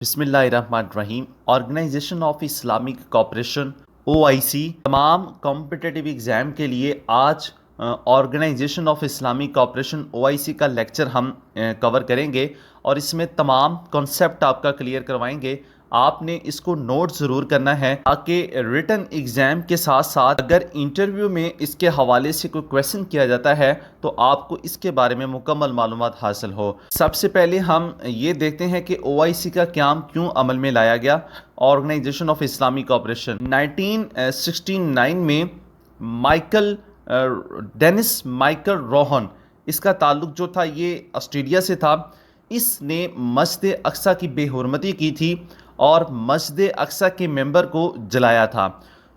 بسم اللہ الرحمن الرحیم۔ Organization of Islamic cooperation OIC تمام کمپٹیٹیو ایگزام کے لیے آج organization of Islamic cooperation OIC کا لیکچر ہم کور کریں گے اور اس میں تمام کنسیپٹ آپ کا کلیئر کروائیں گے۔ آپ نے اس کو نوٹ ضرور کرنا ہے تاکہ ریٹن ایگزام کے ساتھ ساتھ اگر انٹرویو میں اس کے حوالے سے کوئی کویشچن کیا جاتا ہے تو آپ کو اس کے بارے میں مکمل معلومات حاصل ہو۔ سب سے پہلے ہم یہ دیکھتے ہیں کہ OIC کا قیام کیوں عمل میں لایا گیا۔ آرگنائزیشن آف اسلامی کوآپریشن 1969 میں ڈینس مائیکل روہن، اس کا تعلق جو تھا یہ آسٹریلیا سے تھا۔ اس نے مسجد اقصی کی بے حرمتی کی تھی اور مسجد اقصی کے ممبر کو جلایا تھا۔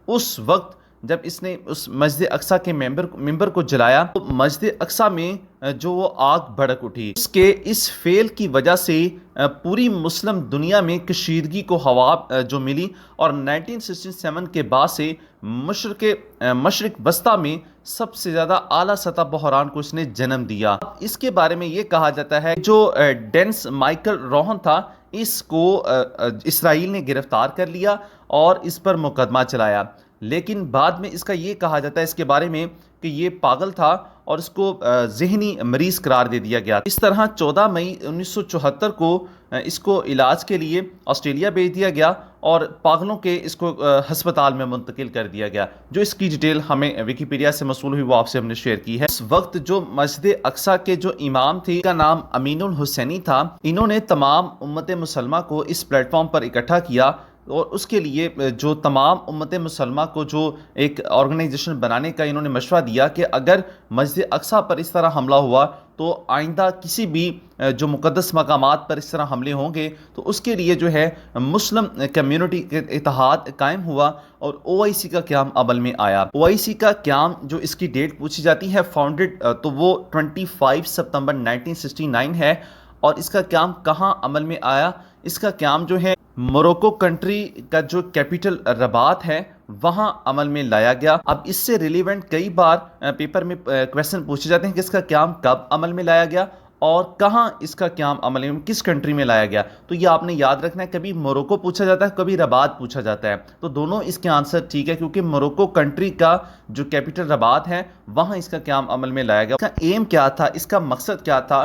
اس وقت جب اس نے اس مسجد اقصی کے ممبر کو جلایا تو مسجد اقصی میں جو وہ آگ بھڑک اٹھی۔ اس کے اس فعل کی وجہ سے پوری مسلم دنیا میں کشیدگی کو ہوا جو ملی اور 1967 کے بعد سے مشرق وسطی میں سب سے زیادہ اعلیٰ سطح بحران کو اس نے جنم دیا۔ اس کے بارے میں یہ کہا جاتا ہے جو ڈینس مائیکل روہن تھا اس کو اسرائیل نے گرفتار کر لیا اور اس پر مقدمہ چلایا، لیکن بعد میں اس کا یہ کہا جاتا ہے اس کے بارے میں کہ یہ پاگل تھا اور اس کو ذہنی مریض قرار دے دیا گیا۔ اس طرح 14 مئی 1974 کو اس کو علاج کے لیے آسٹریلیا بھیج دیا گیا اور پاگلوں کے اس کو ہسپتال میں منتقل کر دیا گیا۔ جو اس کی ڈیٹیل ہمیں ویکیپیڈیا سے موصول ہوئی وہ آپ سے ہم نے شیئر کی ہے۔ اس وقت جو مسجد اقصی کے جو امام تھے کا نام امین الحسینی تھا، انہوں نے تمام امت مسلمہ کو اس پلیٹ فارم پر اکٹھا کیا اور اس کے لیے جو تمام امت مسلمہ کو جو ایک آرگنائزیشن بنانے کا انہوں نے مشورہ دیا کہ اگر مسجد اقصی پر اس طرح حملہ ہوا تو آئندہ کسی بھی جو مقدس مقامات پر اس طرح حملے ہوں گے تو اس کے لیے جو ہے مسلم کمیونٹی کے اتحاد قائم ہوا اور OIC کا قیام عمل میں آیا۔ OIC کا قیام جو اس کی ڈیٹ پوچھی جاتی ہے فاؤنڈڈ تو وہ 25 ستمبر 1969 ہے اور اس کا قیام کہاں عمل میں آیا؟ اس کا قیام جو ہے موروکو کنٹری کا جو کیپٹل رباط ہے وہاں عمل میں لایا گیا۔ اب اس سے ریلیونٹ کئی بار پیپر میں کویشچن پوچھے جاتے ہیں کہ اس کا قیام کب عمل میں لایا گیا اور کہاں اس کا قیام عمل میں کس کنٹری میں لایا گیا، تو یہ آپ نے یاد رکھنا ہے۔ کبھی موروکو پوچھا جاتا ہے، کبھی رباط پوچھا جاتا ہے، تو دونوں اس کے آنسر ٹھیک ہے کیونکہ موروکو کنٹری کا جو کیپٹل رباط ہے وہاں اس کا قیام عمل میں لایا گیا۔ اس کا ایم کیا تھا، اس کا مقصد کیا تھا؟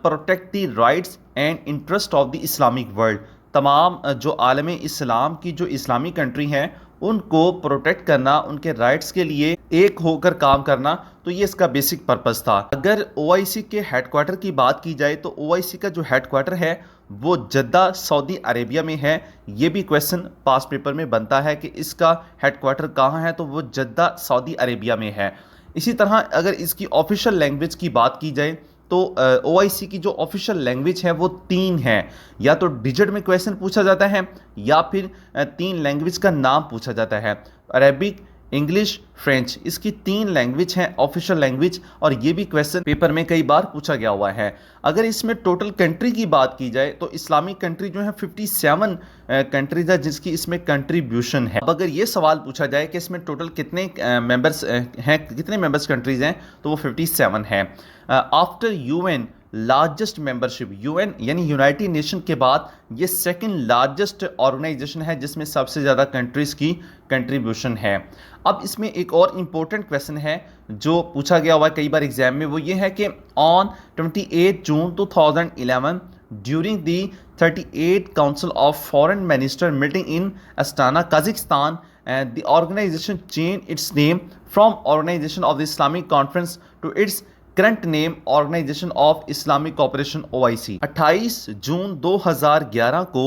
Protect the rights and interest of the Islamic world, تمام جو عالم اسلام کی جو اسلامی کنٹری ہیں ان کو پروٹیکٹ کرنا، ان کے رائٹس کے لیے ایک ہو کر کام کرنا، تو یہ اس کا بیسک پرپس تھا۔ اگر OIC کے ہیڈ کوارٹر کی بات کی جائے تو OIC کا جو ہیڈ کوارٹر ہے وہ جدہ سعودی عربیہ میں ہے۔ یہ بھی کویشچن پاس پیپر میں بنتا ہے کہ اس کا ہیڈ کوارٹر کہاں ہے، تو وہ جدہ سعودی عربیہ میں ہے۔ اسی طرح اگر اس کی آفیشیل لینگویج کی بات کی جائے تو OIC کی جو آفیشیل لینگویج ہے وہ 3 ہیں، یا تو ڈیجٹ میں کویشچن پوچھا جاتا ہے یا پھر 3 لینگویج کا نام پوچھا جاتا ہے، عربک، انگلش، فرینچ، اس کی 3 لینگویج ہیں آفیشیل لینگویج، اور یہ بھی کویشچن پیپر میں کئی بار پوچھا گیا ہوا ہے۔ اگر اس میں ٹوٹل کنٹری کی بات کی جائے تو اسلامی کنٹری جو ہے 57 کنٹریز ہے جس کی اس میں کنٹریبیوشن ہے۔ اب اگر یہ سوال پوچھا جائے کہ اس میں ٹوٹل کتنے ممبرز ہیں، کتنے ممبرز کنٹریز ہیں، تو وہ 57 ہیں۔ After UN largest membership, UN یعنی یونائٹڈ نیشن کے بعد یہ سیکنڈ لارجسٹ آرگنائزیشن ہے جس میں سب سے زیادہ کنٹریز کی کنٹریبیوشن ہے۔ اب اس میں ایک اور امپورٹنٹ کویشچن ہے جو پوچھا گیا ہوا ہے کئی بار ایگزام میں، وہ یہ ہے کہ on 28 June 2011 during the 38 council of foreign minister meeting in Astana Kazakhstan the organization changed its name from Organization of the Islamic Conference to its current name organization of Islamic cooperation OIC۔ 28 جون 2011 کو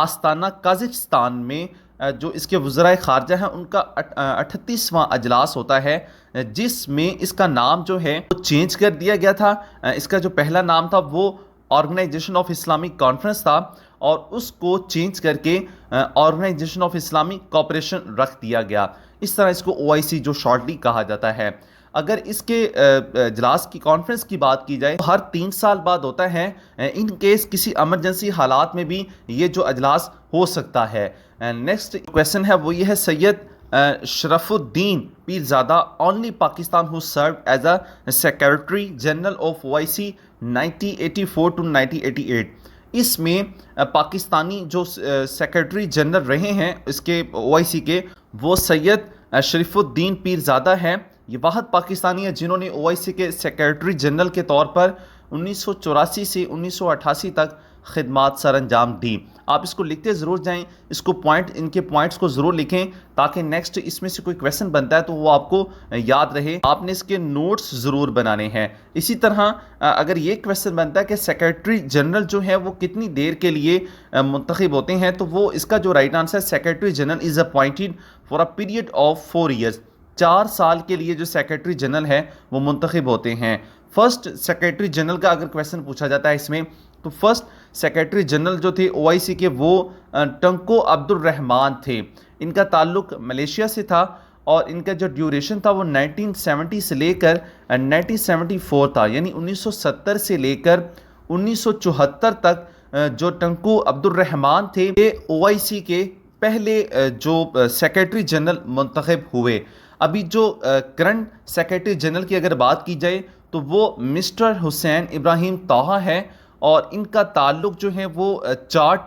آستانہ Kazakhstan میں جو اس کے وزرائے خارجہ ہیں ان کا 38واں اجلاس ہوتا ہے جس میں اس کا نام جو ہے وہ چینج کر دیا گیا تھا۔ اس کا جو پہلا نام تھا وہ آرگنائزیشن آف اسلامک کانفرنس تھا اور اس کو چینج کر کے آرگنائزیشن آف اسلامک کوآپریشن رکھ دیا گیا۔ اس طرح اس کو OIC جو شارٹلی کہا جاتا ہے۔ اگر اس کے اجلاس کی کانفرنس کی بات کی جائے تو ہر 3 سال بعد ہوتا ہے، ان کیس کسی ایمرجنسی حالات میں بھی یہ جو اجلاس ہو سکتا ہے۔ نیکسٹ کویشچن ہے وہ یہ ہے، Syed Sharifuddin Pirzada only Pakistan who served as a secretary general of OIC 1984 to 1988۔ اس میں پاکستانی جو سیکرٹری جنرل رہے ہیں اس کے OIC کے، وہ سید شریف الدین پیرزادہ ہیں۔ یہ واحد پاکستانی ہیں جنہوں نے OIC کے سیکرٹری جنرل کے طور پر 1984 سے 1988 تک خدمات سر انجام دی۔ آپ اس کو لکھتے ضرور جائیں، اس کو ان کے پوائنٹس کو ضرور لکھیں تاکہ نیکسٹ اس میں سے کوئی کویسچن بنتا ہے تو وہ آپ کو یاد رہے۔ آپ نے اس کے نوٹس ضرور بنانے ہیں۔ اسی طرح اگر یہ کویسچن بنتا ہے کہ سیکرٹری جنرل جو ہے وہ کتنی دیر کے لیے منتخب ہوتے ہیں، تو وہ اس کا جو رائٹ آنسر ہے، secretary general is appointed for a period of 4 years. 4 سال کے لیے جو سیکرٹری جنرل ہے وہ منتخب ہوتے ہیں۔ فرسٹ سیکرٹری جنرل کا اگر کویسچن پوچھا جاتا ہے اس میں، تو فرسٹ سیکرٹری جنرل جو تھے OIC کے وہ ٹنکو عبد الرحمان تھے۔ ان کا تعلق ملیشیا سے تھا اور ان کا جو ڈیوریشن تھا وہ 1970 سے لے کر 1974 تھا، یعنی 1970 سے لے کر 1974 تک جو ٹنکو عبد الرحمان تھے یہ OIC کے پہلے جو سیکرٹری جنرل منتخب ہوئے۔ ابھی جو کرنٹ سیکرٹری جنرل کی اگر بات کی جائے تو وہ مسٹر حسین ابراہیم طہ ہے اور ان کا تعلق جو ہے وہ چاڈ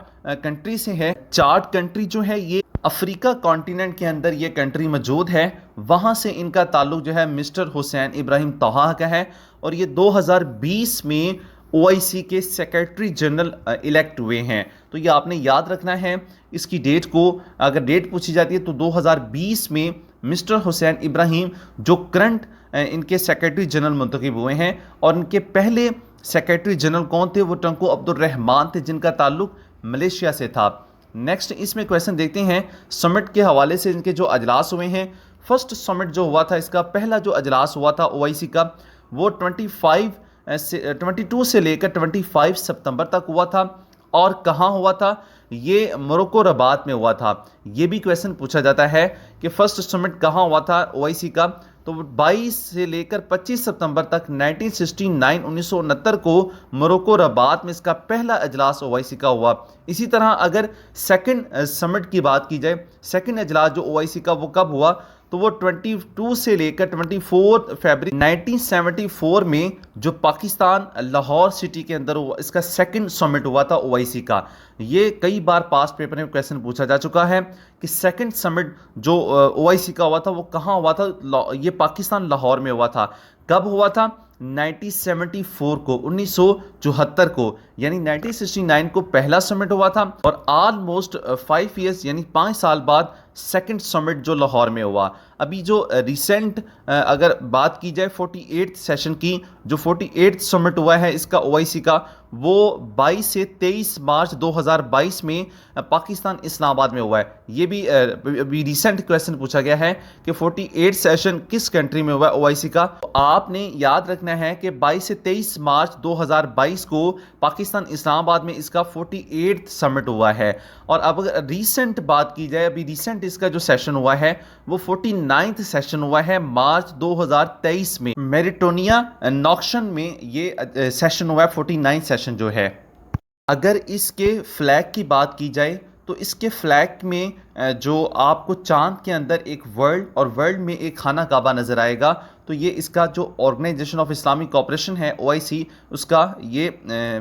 کنٹری سے ہے۔ چاڈ کنٹری جو ہے یہ افریقہ کانٹیننٹ کے اندر یہ کنٹری موجود ہے، وہاں سے ان کا تعلق جو ہے مسٹر حسین ابراہیم طہ کا ہے اور یہ 2020 میں OIC کے سیکرٹری جنرل الیکٹ ہوئے ہیں۔ تو یہ آپ نے یاد رکھنا ہے اس کی ڈیٹ کو، اگر ڈیٹ پوچھی جاتی ہے تو 2020 میں مسٹر حسین ابراہیم جو کرنٹ ان کے سیکرٹری جنرل منتخب ہوئے ہیں، اور ان کے پہلے سیکرٹری جنرل کون تھے؟ وہ ٹنکو عبد الرحمان تھے جن کا تعلق ملیشیا سے تھا۔ نیکسٹ اس میں کویسچن دیکھتے ہیں سمٹ کے حوالے سے، ان کے جو اجلاس ہوئے ہیں۔ فرسٹ سمٹ جو ہوا تھا، اس کا پہلا جو اجلاس ہوا تھا OIC کا، وہ 22 سے لے کر 25 ستمبر تک ہوا تھا۔ اور کہاں ہوا تھا؟ یہ موروکو رباط میں ہوا تھا۔ یہ بھی کویسچن پوچھا جاتا ہے کہ فرسٹ سمٹ کہاں ہوا تھا OIC کا، تو 22 سے لے کر 25 ستمبر تک 1969 کو موروکو رباط میں اس کا پہلا اجلاس OIC کا ہوا۔ اسی طرح اگر سیکنڈ سمٹ کی بات کی جائے، سیکنڈ اجلاس جو OIC کا وہ کب ہوا، تو وہ 22 سے لے کر 24 فروری 1974 میں جو پاکستان لاہور سٹی کے اندر ہوا، اس کا سیکنڈ سمٹ ہوا تھا OIC کا۔ یہ کئی بار پاسٹ پیپر میں کویسچن پوچھا جا چکا ہے کہ سیکنڈ سمٹ جو OIC کا ہوا تھا وہ کہاں ہوا تھا؟ یہ پاکستان لاہور میں ہوا تھا۔ کب ہوا تھا؟ 1974 کو، 1974 کو، یعنی 1969 کو پہلا سمٹ ہوا تھا اور آلموسٹ 5 ایئرس یعنی 5 سال بعد سیکنڈ سمٹ جو لاہور میں ہوا۔ ابھی جو ریسنٹ اگر بات کی جائے 48 سیشن کی، جو 48 سمٹ ہوا ہے اس کا OIC کا، وہ 22 سے 23 مارچ 2022 میں پاکستان اسلام آباد میں ہوا ہے۔ یہ بھی ریسنٹ کویسچن پوچھا گیا ہے کہ 48 سیشن کس کنٹری میں ہوا ہے OIC کا۔ آپ نے یاد رکھنا ہے کہ 22 سے 23 مارچ 2022 کو پاکستان اسلام آباد میں اس کا 48 سمٹ ہوا ہے۔ اور اب اگر ریسنٹ بات کی جائے، ابھی ریسنٹ اس کا جو سیشن ہوا ہے وہ 49 سیشن ہوا ہے مارچ 2023 میں میریٹونیا ناکشن میں یہ سیشن ہوا ہے 49 سیشن جو ہے۔ اگر اس کے فلیگ کی بات کی جائے تو اس کے فلیگ میں جو آپ کو چاند کے اندر ایک ورلڈ اور ورلڈ میں ایک خانہ کعبہ نظر آئے گا، تو یہ اس کا جو آرگنائزیشن آف اسلامک کوآپریشن ہے OIC، اس کا یہ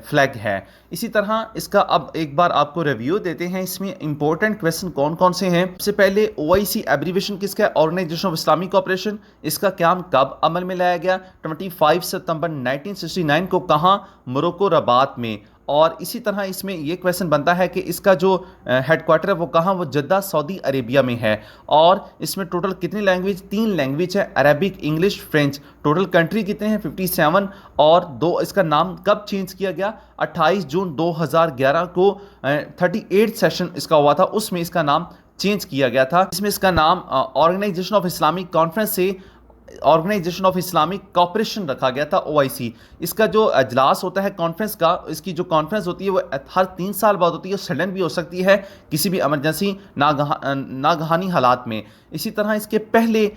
فلیگ ہے۔ اسی طرح اس کا اب ایک بار آپ کو ریویو دیتے ہیں، اس میں امپورٹنٹ کویسچن کون کون سے ہیں۔ سب سے پہلے OIC ایبریویشن کس کا ہے؟ Organization of Islamic cooperation. اس کا قیام کب عمل میں لایا گیا؟ 25 ستمبر 1969 کو، کہاں؟ موروکو رباط میں۔ اور اسی طرح اس میں یہ کویسچن بنتا ہے کہ اس کا جو ہیڈ کوارٹر ہے وہ کہاں؟ وہ جدہ سعودی عربیہ میں ہے۔ اور اس میں ٹوٹل کتنی لینگویج؟ 3 لینگویج ہے، Arabic, English, French. Total country کتنے ہیں؟ 57۔ اور اس کا نام کب چینج کیا گیا؟ 28 جون 2011 کو 38 سیشن اس کا ہوا تھا، اس میں اس کا نام چینج کیا گیا تھا۔ اس میں اس کا نام آرگنائزیشن آف اسلامک کانفرنس سے آرگنائزیشن آف اسلامک کوآپریشن رکھا گیا تھا OIC۔ اس کا جو اجلاس ہوتا ہے کانفرنس کا، اس کی جو کانفرنس ہوتی ہے وہ ہر 3 سال بعد ہوتی ہے، سڈن بھی ہو سکتی ہے کسی بھی ایمرجنسی ناگہانی حالات میں۔ اسی طرح اس کے پہلے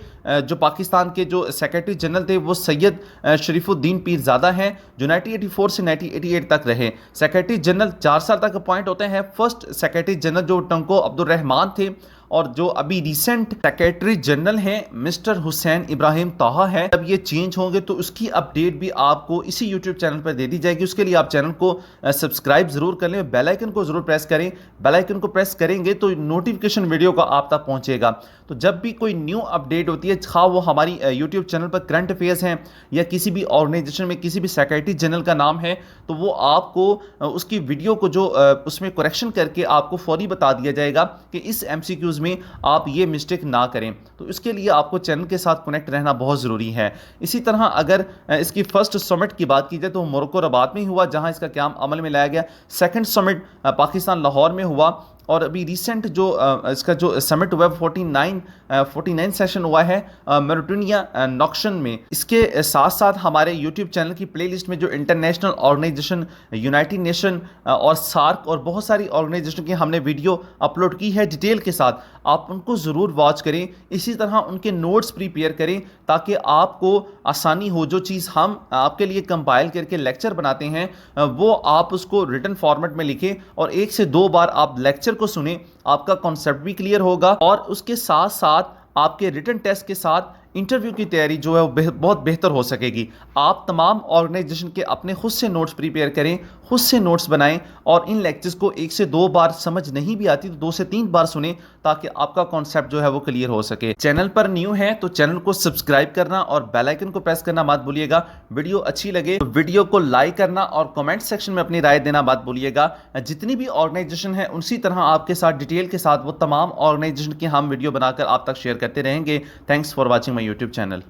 جو پاکستان کے جو سیکرٹری جنرل تھے وہ سید شریف الدین پیرزادہ ہیں، جو 1984 سے 1988 تک رہے۔ سیکرٹری جنرل 4 سال تک اپوائنٹ ہوتے ہیں۔ فرسٹ سیکرٹری جنرل جو ٹنکو عبد الرحمان تھے اور جو ابھی ریسنٹ سیکریٹری جنرل ہیں مسٹر حسین ابراہیم طہا ہے، جب یہ چینج ہوں گے تو اس کی اپڈیٹ بھی آپ کو اسی یوٹیوب چینل پر دے دی جائے گی۔ اس کے لیے آپ چینل کو سبسکرائب ضرور کر لیں، بیل آئیکن کو ضرور پریس کریں۔ بیل آئیکن کو پریس کریں گے تو نوٹیفیکیشن ویڈیو کا آپ تک پہنچے گا، تو جب بھی کوئی نیو اپڈیٹ ہوتی ہے، خواہ وہ ہماری یوٹیوب چینل پر کرنٹ افیئرس ہیں یا کسی بھی آرگنائزیشن میں کسی بھی سیکریٹری جنرل کا نام ہے، تو وہ آپ کو اس کی ویڈیو کو جو اس میں کریکشن کر کے آپ کو فوری بتا دیا جائے گا کہ اس ایم سی کیوز میں آپ یہ مسٹیک نہ کریں۔ تو اس کے لیے آپ کو چینل کے ساتھ کنیکٹ رہنا بہت ضروری ہے۔ اسی طرح اگر اس کی فرسٹ سمٹ کی بات کی جائے تو موروکو رباط میں ہوا، جہاں اس کا قیام عمل میں لایا گیا۔ سیکنڈ سمٹ پاکستان لاہور میں ہوا، اور ابھی ریسنٹ جو اس کا جو سمٹ ہوا 49 سیشن ہوا ہے میریٹانیا نوکشن میں۔ اس کے ساتھ ساتھ ہمارے یوٹیوب چینل کی پلے لسٹ میں جو انٹرنیشنل آرگنائزیشن، یونائٹڈ نیشن اور سارک اور بہت ساری آرگنائزیشن کی ہم نے ویڈیو اپلوڈ کی ہے ڈیٹیل کے ساتھ، آپ ان کو ضرور واچ کریں۔ اسی طرح ان کے نوٹس پریپیئر کریں تاکہ آپ کو آسانی ہو۔ جو چیز ہم آپ کے لیے کمپائل کر کے لیکچر بناتے ہیں وہ آپ اس کو ریٹن فارمیٹ میں لکھیں، اور 1 سے 2 بار آپ لیکچر کو سنیں، آپ کا کانسیپٹ بھی کلیئر ہوگا، اور اس کے ساتھ ساتھ آپ کے ریٹن ٹیسٹ کے ساتھ انٹرویو کی تیاری جو ہے وہ بہت بہتر ہو سکے گی۔ آپ تمام آرگنائزیشن کے اپنے خود سے نوٹس پریپیئر کریں، خود سے نوٹس بنائیں، اور ان لیکچرز کو 1 سے 2 بار سمجھ نہیں بھی آتی تو 2 سے 3 بار سنیں تاکہ آپ کا کانسیپٹ جو ہے وہ کلیئر ہو سکے۔ چینل پر نیو ہے تو چینل کو سبسکرائب کرنا اور بیل آئیکن کو پریس کرنا مت بھولیے گا۔ ویڈیو اچھی لگے تو ویڈیو کو لائک کرنا اور کمنٹ سیکشن میں اپنی رائے دینا مت بھولیے گا۔ جتنی بھی آرگنائزیشن ہے اسی طرح آپ کے ساتھ ڈیٹیل کے ساتھ وہ تمام آرگنائزیشن کی ہم ویڈیو بنا کر آپ تک شیئر کرتے رہیں گے۔ Thanks for watching my YouTube channel.